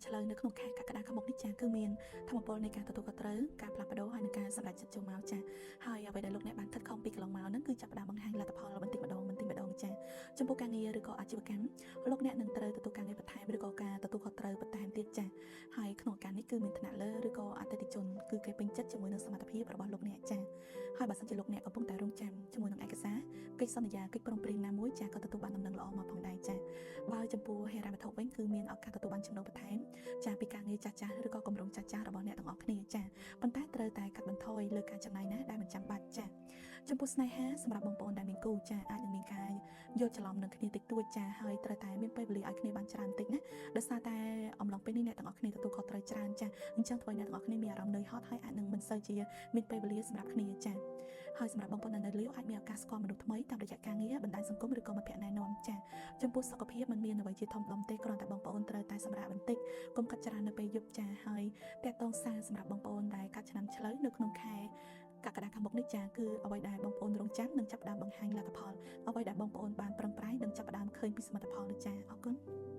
ឆ្លើយនៅក្នុងខែកក្កដាខាងមុខនេះចាគឺមានធម្មពលនៃការទទួលខុសត្រូវការផ្លាស់ប្ដូរហើយនឹងការសម្រេចចិត្តចូលមកចាហើយអ្វីដែលលោកអ្នកបានខិតខំពីកន្លងមកហ្នឹងគឺចាប់ផ្ដើមបង្ហាញលទ្ធផលបន្តិចម្ដងចាចំពោះការងារឬក៏អាជីវកម្មលោកអ្នកនឹងត្រូវទទួលការងារបន្ថែមឬក៏ការទទួលខុសត្រូវបន្ថែមទៀតចាហើយក្នុងការនេះគឺមានឋានៈលើឬក៏អតិថិជនគឺគេពេញចិត្តជាមួយនឹងសមត្ថភាពរបស់លោកអ្នកចាហើយបើសិនជាលោកអ្នកកំពុងតែរងចាំជាមួយនឹងឯកសារកិច្ចសន្យាកិច្ចព្រមព្រៀងណាមួយចាក៏ទទួលបានដំណឹងល្អមកផងដែរចាបើចំពោះហេរ៉ាវត្ថុវិញគឺមានឱកាសទទួលបានចំណូលបន្ថែមចាពីការងារចាស់ៗឬក៏គម្រោងចាស់ៗរបស់អ្នកទាំងអស់គ្នាចាប៉ុន្តែត្រូវតែកាត់បន្ថយលើការចំណាយណាដែលមិនចាំបាច់ចាចំពោះស្នេហាសម្រាប់បងប្អូនដែលមានគូចាអាចនឹងមានការយល់ច្រឡំនឹងគ្នាតិចតួចចាហើយត្រូវតែមានពេលវេលាឲ្យគ្នាបានច្រើនបន្តិចណាដោយសារតែអំឡុងពេលនេះអ្នកទាំងអស់គ្នាទទួលខុសត្រូវច្រើនចាអញ្ចឹងធ្វើឲ្យអ្នកទាំងអស់គ្នាមានអារម្មណ៍នឿយហត់ហើយអាចនឹងមិនសូវជាមានពេលវេលាសម្រាប់គ្នាចាហើយសម្រាប់បងប្អូនដែលនៅលាវអាចមានឱកាសស្គាល់មនុស្សថ្មីតាមរយៈការងារបណ្ដាញសង្គមឬក៏មិត្តភ័ក្តិណែនាំចាចំពោះសុខភាពមិនមានអ្វីជាធំដុំទេគ្រាន់តែបងប្អូនត្រូវតែសម្រាកបន្តិចកុំកាត់ច្រើននៅពេលយប់ចាហើយតាក់ទងសារសម្រាប់បងប្អូនដែលកាត់ឆ្នាំឆ្លូវនៅក្នុងខែកក្កដាខាងមុខនេះចាគឺអ្វីដែលបងប្អូនរងចាំនឹងចាប់ផ្ដើមបង្ហាញលទ្ធផលអ្វីដែលបងប្អូនបានប្រឹងប្រែងនឹងចាប់ផ្ដើមឃើញពីសមិទ្ធផលនោះចាអរគុណ